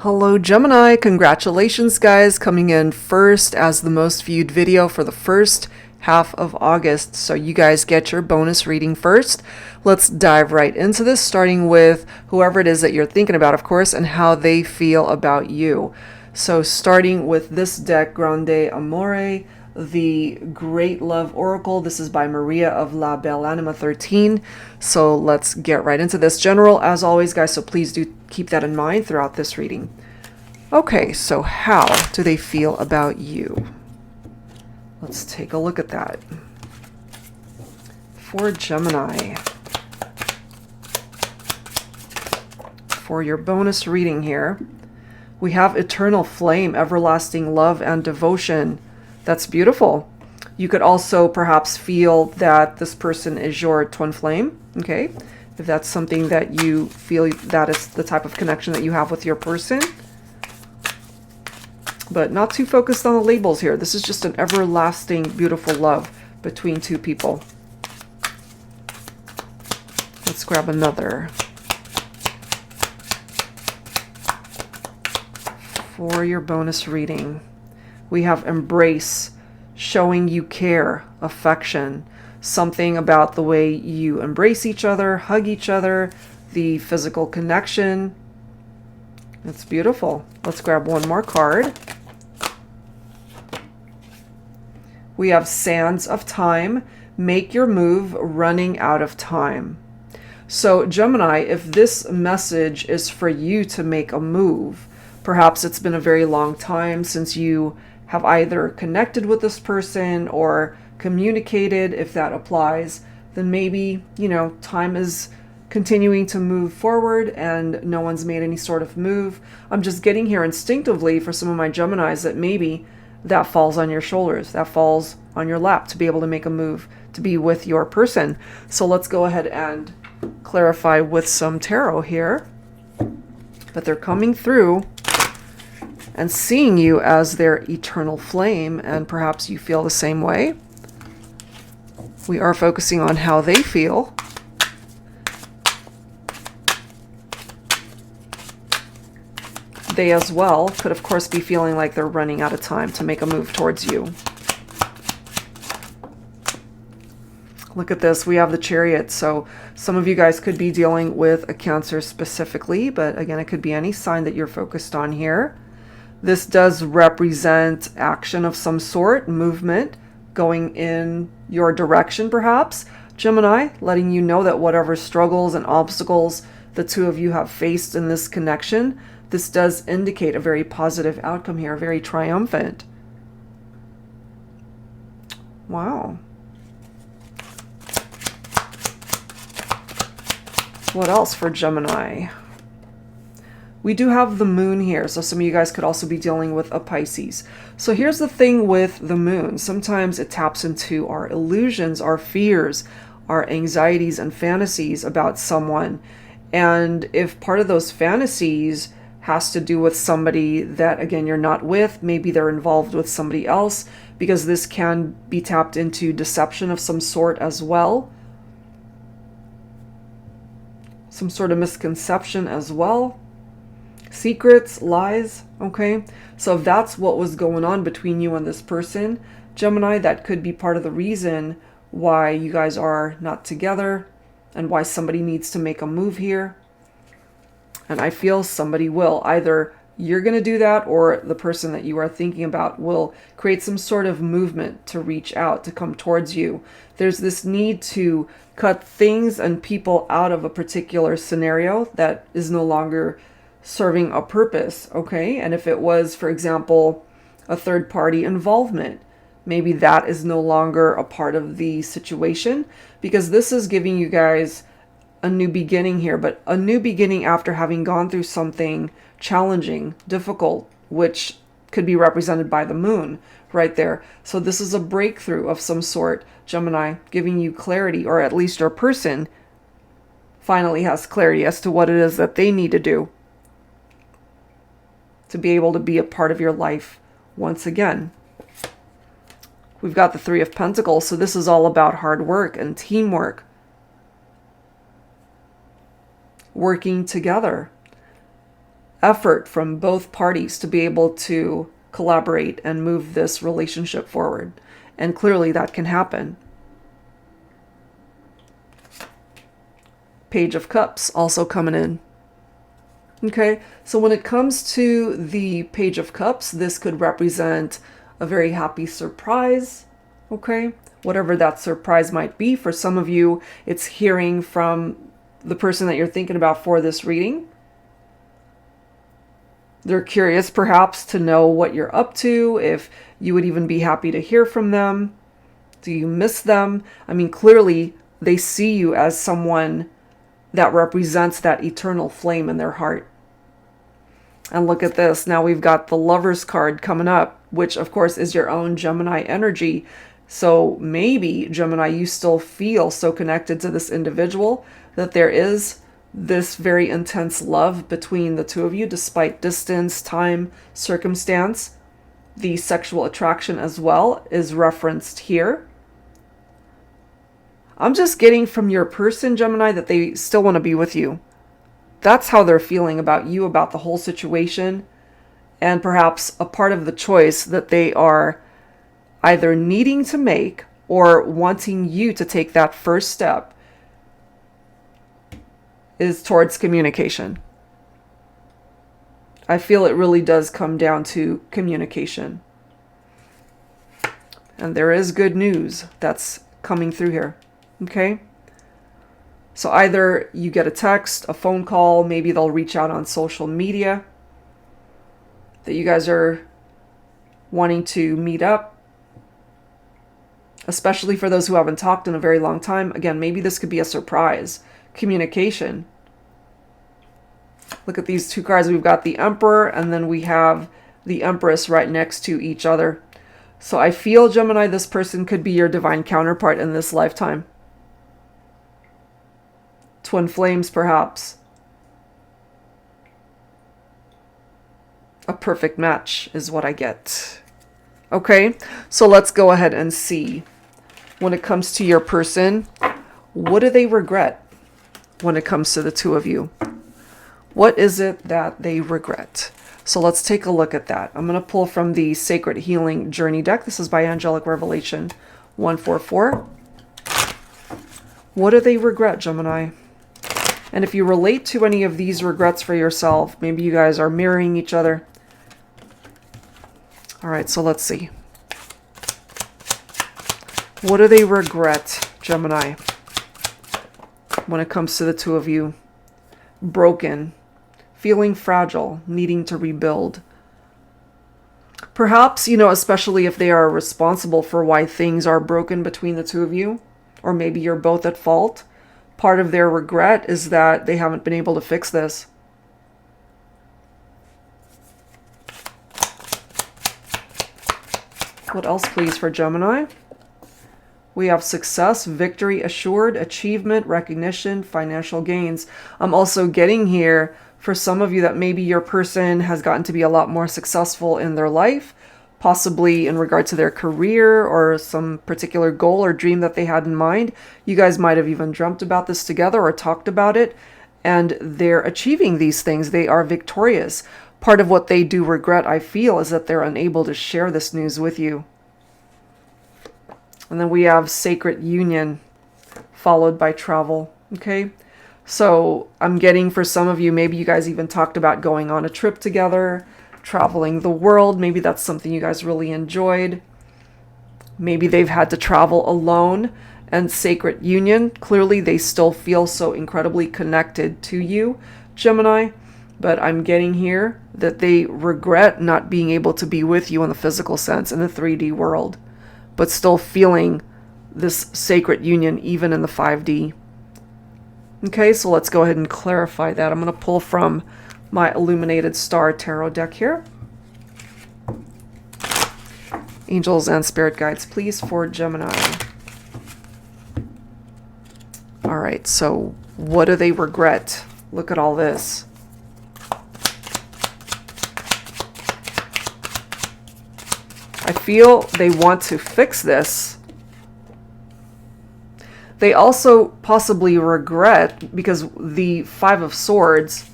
Hello Gemini, congratulations guys, coming in first as the most viewed video for the first half of August. So you guys get your bonus reading first. Let's dive right into this, starting with whoever it is that you're thinking about, of course, and how they feel about you. So starting with this deck, Grande Amore, the Great Love Oracle. This is by Maria of La Belle Anima 13. So let's get right into this. General, as always, guys, so please do keep that in mind throughout this reading. Okay, so how do they feel about you? Let's take a look at that. For Gemini, for your bonus reading here, we have eternal flame, everlasting love and devotion. That's beautiful. You could also perhaps feel that this person is your twin flame, okay? If that's something that you feel that is the type of connection that you have with your person. But not too focused on the labels here. This is just an everlasting, beautiful love between two people. Let's grab another. For your bonus reading, we have embrace, showing you care, affection, something about the way you embrace each other, hug each other, the physical connection. That's beautiful. Let's grab one more card. We have sands of time, make your move, running out of time. So Gemini, if this message is for you to make a move, perhaps it's been a very long time since you have either connected with this person or communicated, if that applies, then maybe, you know, time is continuing to move forward and no one's made any sort of move. I'm just getting here instinctively for some of my Geminis that maybe that falls on your shoulders, that falls on your lap to be able to make a move, to be with your person. So let's go ahead and clarify with some tarot here. But they're coming through and seeing you as their eternal flame, and perhaps you feel the same way. We are focusing on how they feel. They as well could, of course, be feeling like they're running out of time to make a move towards you. Look at this. We have the Chariot. So some of you guys could be dealing with a Cancer specifically, but again, it could be any sign that you're focused on here. This does represent action of some sort, movement, going in your direction perhaps. Gemini, letting you know that whatever struggles and obstacles the two of you have faced in this connection, this does indicate a very positive outcome here, very triumphant. Wow. What else for Gemini? We do have the moon here, so some of you guys could also be dealing with a Pisces. So here's the thing with the moon. Sometimes it taps into our illusions, our fears, our anxieties and fantasies about someone. And if part of those fantasies has to do with somebody that, again, you're not with, maybe they're involved with somebody else, because this can be tapped into deception of some sort as well. Some sort of misconception as well. Secrets, lies, okay? So if that's what was going on between you and this person, Gemini, that could be part of the reason why you guys are not together and why somebody needs to make a move here. And I feel somebody will. Either you're going to do that or the person that you are thinking about will create some sort of movement to reach out, to come towards you. There's this need to cut things and people out of a particular scenario that is no longer serving a purpose, okay? And if it was, for example, a third-party involvement, maybe that is no longer a part of the situation, because this is giving you guys a new beginning here, but a new beginning after having gone through something challenging, difficult, which could be represented by the moon right there. So this is a breakthrough of some sort, Gemini, giving you clarity, or at least your person finally has clarity as to what it is that they need to do to be able to be a part of your life once again. We've got the Three of Pentacles, so this is all about hard work and teamwork. Working together. effort from both parties to be able to collaborate and move this relationship forward. And clearly that can happen. Page of Cups also coming in. Okay, so when it comes to the Page of Cups, this could represent a very happy surprise, okay? Whatever that surprise might be. For some of you, it's hearing from the person that you're thinking about for this reading. They're curious perhaps to know what you're up to, if you would even be happy to hear from them. Do you miss them? I mean, clearly they see you as someone that represents that eternal flame in their heart. And look at this. Now we've got the Lover's card coming up, which of course is your own Gemini energy. So maybe, Gemini, you still feel so connected to this individual that there is this very intense love between the two of you, despite distance, time, circumstance. The sexual attraction as well is referenced here. I'm just getting from your person, Gemini, that they still want to be with you. That's how they're feeling about you, about the whole situation, and perhaps a part of the choice that they are either needing to make or wanting you to take that first step is towards communication. I feel it really does come down to communication. And there is good news that's coming through here. Okay? So either you get a text, a phone call, maybe they'll reach out on social media that you guys are wanting to meet up, especially for those who haven't talked in a very long time. Again, maybe this could be a surprise. Communication. Look at these two cards. We've got the Emperor and then we have the Empress right next to each other. So I feel, Gemini, this person could be your divine counterpart in this lifetime. Twin flames, perhaps. A perfect match is what I get. Okay, so let's go ahead and see. When it comes to your person, what do they regret when it comes to the two of you? What is it that they regret? So let's take a look at that. I'm going to pull from the Sacred Healing Journey deck. This is by Angelic Revelation 144. What do they regret, Gemini? And if you relate to any of these regrets for yourself, maybe you guys are mirroring each other. All right, so let's see. What do they regret, Gemini, when it comes to the two of you? Broken, feeling fragile, needing to rebuild. Perhaps, especially if they are responsible for why things are broken between the two of you, or maybe you're both at fault. Part of their regret is that they haven't been able to fix this. What else, please, for Gemini? We have success, victory assured, achievement, recognition, financial gains. I'm also getting here for some of you that maybe your person has gotten to be a lot more successful in their life, possibly in regard to their career or some particular goal or dream that they had in mind. You guys might have even dreamt about this together or talked about it, and they're achieving these things. They are victorious. Part of what they do regret, I feel, is that they're unable to share this news with you. And then we have Sacred Union followed by travel. Okay, so I'm getting for some of you, maybe you guys even talked about going on a trip together, traveling the world. Maybe that's something you guys really enjoyed. Maybe they've had to travel alone. And Sacred Union, clearly they still feel so incredibly connected to you, Gemini. But I'm getting here that they regret not being able to be with you in the physical sense, in the 3D world, but still feeling this sacred union even in the 5D. Okay, so let's go ahead and clarify that. I'm going to pull from my Illuminated Star Tarot deck here. Angels and Spirit Guides, please, for Gemini. All right, so what do they regret? Look at all this. I feel they want to fix this. They also possibly regret, because the Five of Swords,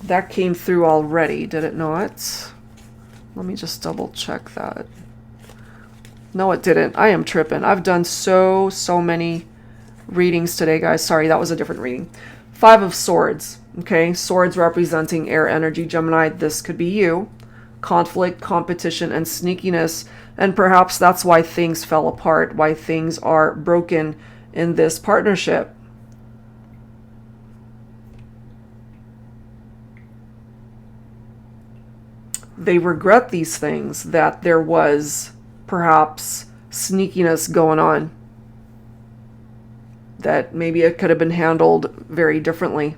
That came through already, did it not? Let me just double check that. No, it didn't. I am tripping. I've done so many readings today, guys. Sorry, that was a different reading. 5 of Swords. Okay, swords representing air energy, Gemini. This could be you. Conflict, competition, and sneakiness. And perhaps that's why things fell apart, why things are broken in this partnership. They regret these things, that there was perhaps sneakiness going on, that maybe it could have been handled very differently.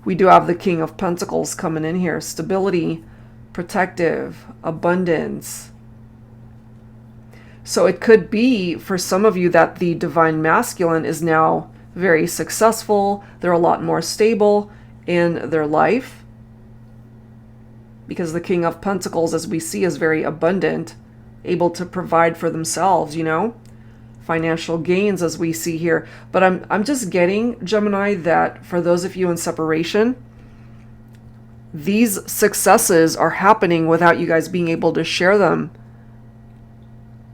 We do have the King of Pentacles coming in here. Stability, protective, abundance. So it could be for some of you that the divine masculine is now very successful. They're a lot more stable in their life. Because the King of Pentacles, as we see, is very abundant, able to provide for themselves, you know, financial gains as we see here. But I'm just getting, Gemini, that for those of you in separation, these successes are happening without you guys being able to share them.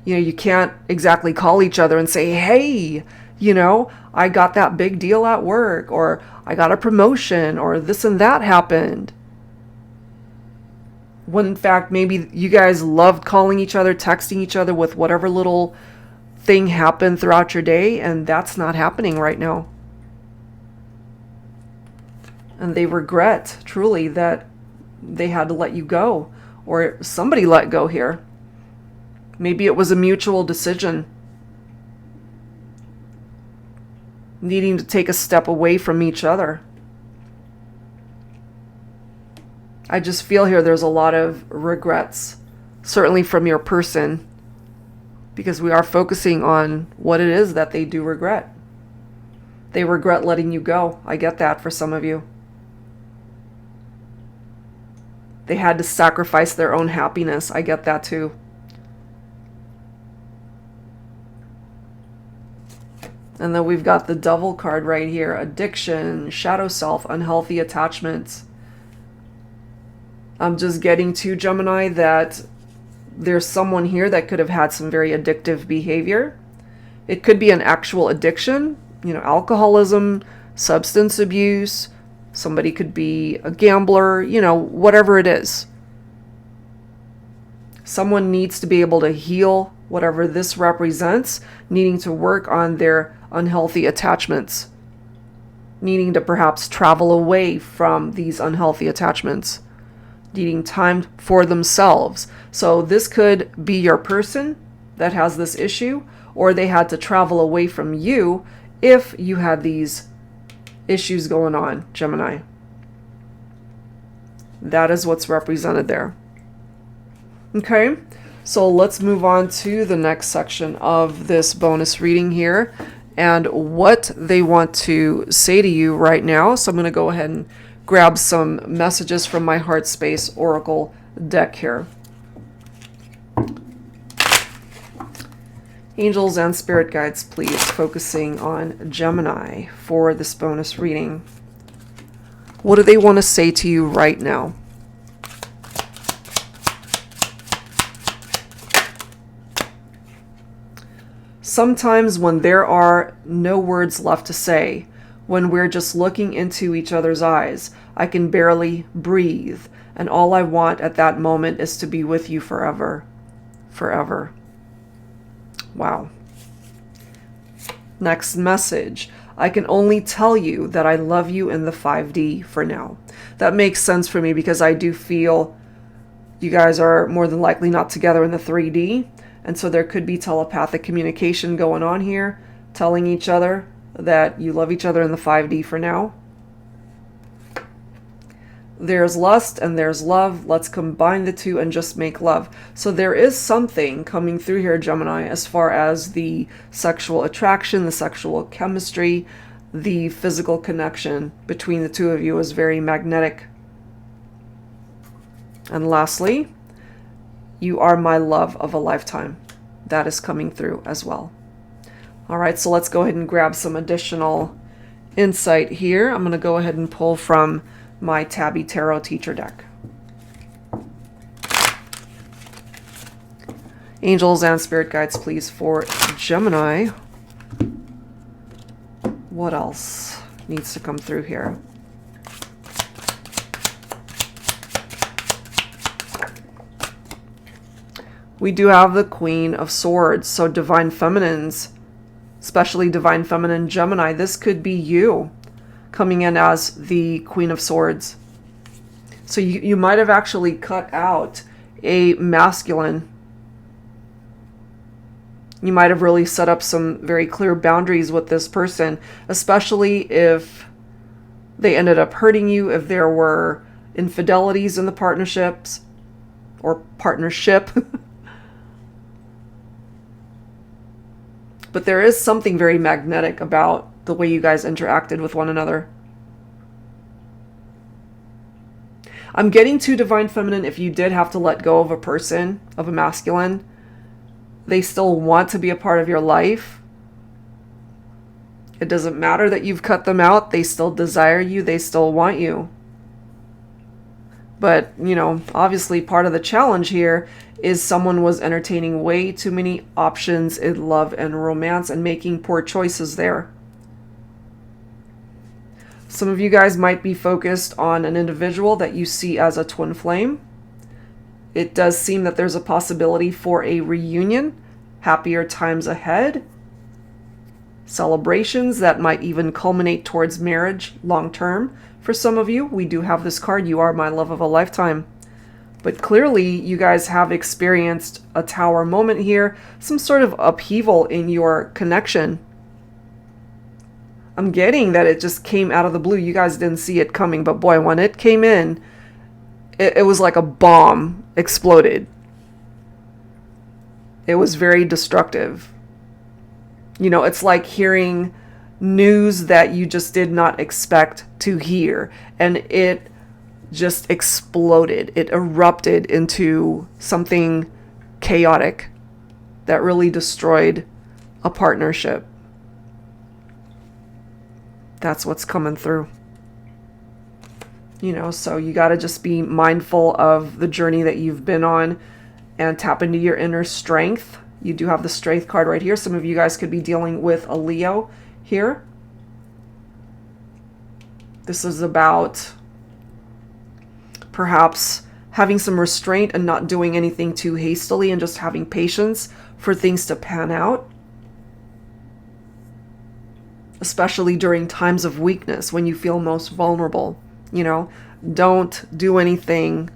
You know, you can't exactly call each other and say, hey, you know, I got that big deal at work, or I got a promotion, or this and that happened. When in fact, maybe you guys loved calling each other, texting each other with whatever little thing happened throughout your day, and that's not happening right now. And they regret, truly, that they had to let you go, or somebody let go here. Maybe it was a mutual decision, needing to take a step away from each other. I just feel here there's a lot of regrets, certainly from your person, because we are focusing on what it is that they do regret. They regret letting you go. I get that for some of you. They had to sacrifice their own happiness. I get that too. And then we've got the Devil card right here. Addiction, shadow self, unhealthy attachments. I'm just getting to, Gemini, that there's someone here that could have had some very addictive behavior. It could be an actual addiction, you know, alcoholism, substance abuse. Somebody could be a gambler, you know, whatever it is. Someone needs to be able to heal whatever this represents, needing to work on their unhealthy attachments, needing to perhaps travel away from these unhealthy attachments, needing time for themselves. So this could be your person that has this issue, or they had to travel away from you if you had these issues going on, Gemini. That is what's represented there. Okay, so let's move on to the next section of this bonus reading here and what they want to say to you right now. So I'm going to go ahead and grab some messages from my Heart Space Oracle deck here. Angels and spirit guides, please, focusing on Gemini for this bonus reading. What do they want to say to you right now? Sometimes when there are no words left to say, when we're just looking into each other's eyes, I can barely breathe, and all I want at that moment is to be with you forever. Forever. Wow. Next message. I can only tell you that I love you in the 5D for now. That makes sense for me because I do feel you guys are more than likely not together in the 3D. And so there could be telepathic communication going on here, telling each other that you love each other in the 5D for now. There's lust and there's love. Let's combine the two and just make love. So there is something coming through here, Gemini, as far as the sexual attraction, the sexual chemistry, the physical connection between the two of you is very magnetic. And lastly, you are my love of a lifetime. That is coming through as well. All right, so let's go ahead and grab some additional insight here. I'm going to go ahead and pull from my Tabby Tarot Teacher deck. Angels and spirit guides, please, for Gemini. What else needs to come through here? We do have the Queen of Swords, so Divine Feminines, especially Divine Feminine Gemini, this could be you coming in as the Queen of Swords. So you might have actually cut out a masculine. You might have really set up some very clear boundaries with this person, especially if they ended up hurting you, if there were infidelities in the partnerships or partnership. But there is something very magnetic about the way you guys interacted with one another. I'm getting to Divine Feminine, if you did have to let go of a person, of a masculine, they still want to be a part of your life. It doesn't matter that you've cut them out. They still desire you. They still want you. But, you know, obviously part of the challenge here is someone was entertaining way too many options in love and romance and making poor choices there. Some of you guys might be focused on an individual that you see as a twin flame. It does seem that there's a possibility for a reunion, happier times ahead, celebrations that might even culminate towards marriage long term. For some of you, we do have this card, you are my love of a lifetime. But clearly, you guys have experienced a tower moment here, some sort of upheaval in your connection. I'm getting that it just came out of the blue. You guys didn't see it coming, but boy, when it came in, it was like a bomb exploded. It was very destructive. You know, it's like hearing news that you just did not expect to hear, and it just exploded. It erupted into something chaotic that really destroyed a partnership. That's what's coming through. You know, so you got to just be mindful of the journey that you've been on and tap into your inner strength. You do have the Strength card right here. Some of you guys could be dealing with a Leo here. This is about perhaps having some restraint and not doing anything too hastily and just having patience for things to pan out. Especially during times of weakness when you feel most vulnerable. You know, don't do anything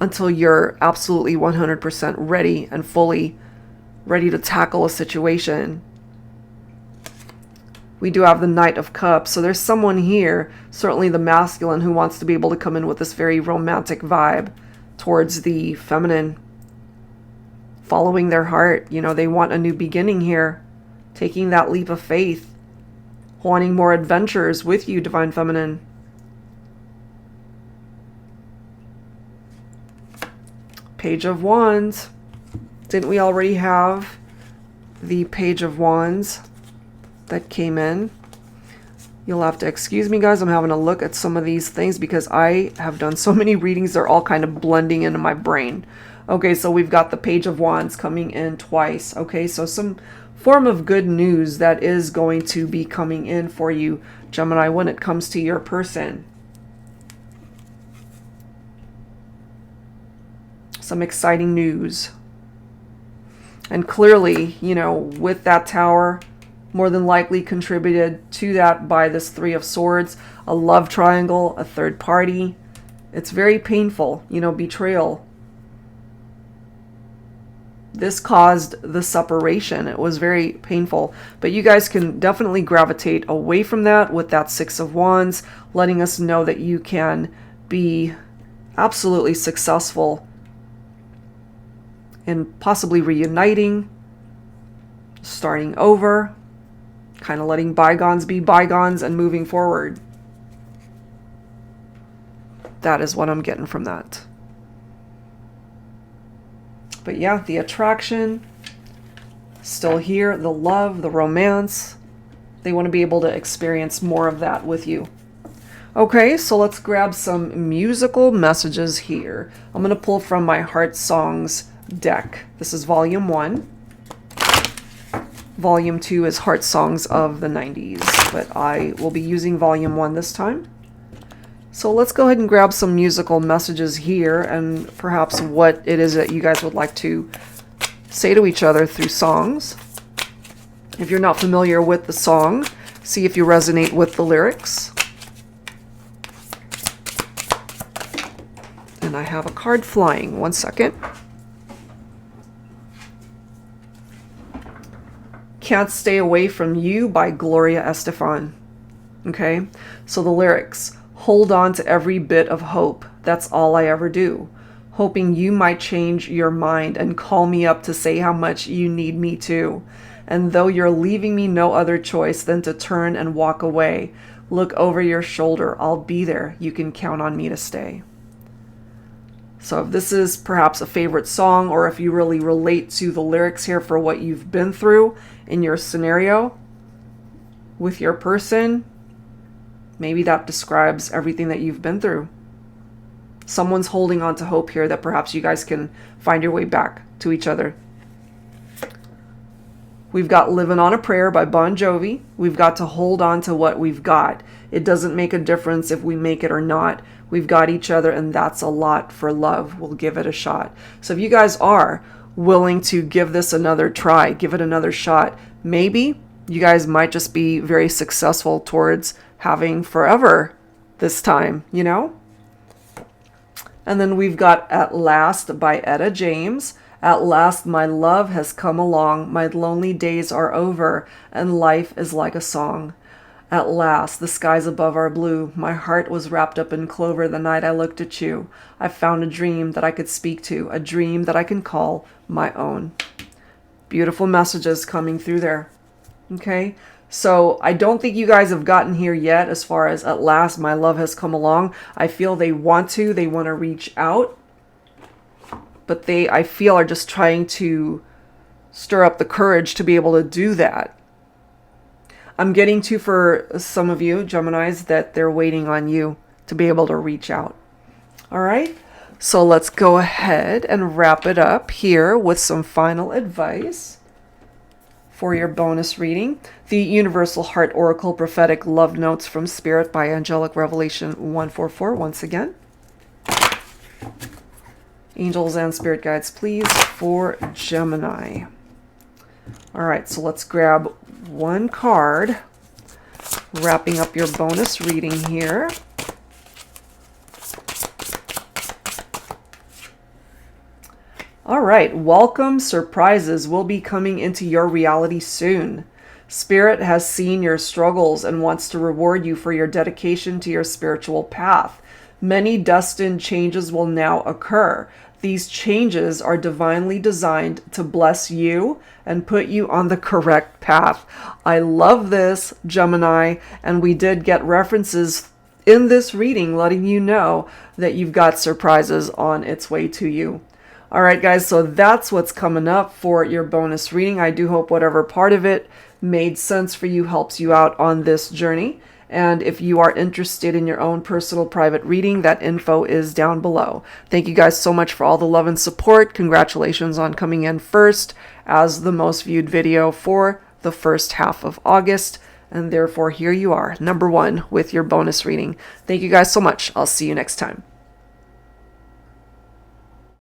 until you're absolutely 100% ready and fully ready to tackle a situation. We do have the Knight of Cups. So there's someone here, certainly the masculine, who wants to be able to come in with this very romantic vibe towards the feminine. Following their heart. You know, they want a new beginning here. Taking that leap of faith. Wanting more adventures with you, Divine Feminine. Page of Wands. Didn't we already have the Page of Wands that came in? You'll have to excuse me, guys. I'm having a look at some of these things because I have done so many readings. They're all kind of blending into my brain. Okay, so we've got the Page of Wands coming in twice. Okay, so some form of good news that is going to be coming in for you, Gemini, when it comes to your person. Some exciting news. And clearly, you know, with that Tower, more than likely contributed to that by this Three of Swords, a love triangle, a third party. It's very painful, you know, betrayal. This caused the separation. It was very painful. But you guys can definitely gravitate away from that with that Six of Wands, letting us know that you can be absolutely successful in possibly reuniting, starting over, kind of letting bygones be bygones and moving forward. That is what I'm getting from that. But yeah, the attraction, still here, the love, the romance, They want to be able to experience more of that with you. Okay, so let's grab some musical messages here. I'm going to pull from my Heart Songs deck. This is volume 1. Volume 2 is Heart Songs of the 90s, but I will be using volume 1 this time. So let's go ahead and grab some musical messages here, and perhaps what it is that you guys would like to say to each other through songs. If you're not familiar with the song, see if you resonate with the lyrics. And I have a card flying. One second. Can't Stay Away From You by Gloria Estefan. Okay, so the lyrics: hold on to every bit of hope, that's all I ever do. Hoping you might change your mind and call me up to say how much you need me too. And though you're leaving me no other choice than to turn and walk away, look over your shoulder, I'll be there, you can count on me to stay. So if this is perhaps a favorite song, or if you really relate to the lyrics here for what you've been through in your scenario with your person, maybe that describes everything that you've been through. Someone's holding on to hope here that perhaps you guys can find your way back to each other. We've got Living on a Prayer by Bon Jovi. We've got to hold on to what we've got. It doesn't make a difference if we make it or not. We've got each other, and that's a lot for love. We'll give it a shot. So if you guys are willing to give this another try, give it another shot, maybe you guys might just be very successful towards having forever this time, you know? And then we've got At Last by Etta James. At last my love has come along, my lonely days are over, and life is like a song. At last, the skies above are blue, my heart was wrapped up in clover the night I looked at you. I found a dream that I could speak to, a dream that I can call my own. Beautiful messages coming through there. Okay, so I don't think you guys have gotten here yet as far as At Last My Love Has Come Along. I feel they want to reach out. But they, I feel, are just trying to stir up the courage to be able to do that. I'm getting to, for some of you, Geminis, that they're waiting on you to be able to reach out. All right? So let's go ahead and wrap it up here with some final advice for your bonus reading. The Universal Heart Oracle Prophetic Love Notes from Spirit by Angelic Revelation 144 once again. Angels and spirit guides, please, for Gemini. All right, so let's grab one card, wrapping up your bonus reading here. All right, welcome surprises will be coming into your reality soon. Spirit has seen your struggles and wants to reward you for your dedication to your spiritual path. Many destined changes will now occur. These changes are divinely designed to bless you and put you on the correct path. I love this, Gemini, and we did get references in this reading letting you know that you've got surprises on its way to you. All right, guys, so that's what's coming up for your bonus reading. I do hope whatever part of it made sense for you helps you out on this journey. And if you are interested in your own personal private reading, that info is down below. Thank you guys so much for all the love and support. Congratulations on coming in first as the most viewed video for the first half of August. And therefore, here you are, #1 with your bonus reading. Thank you guys so much. I'll see you next time.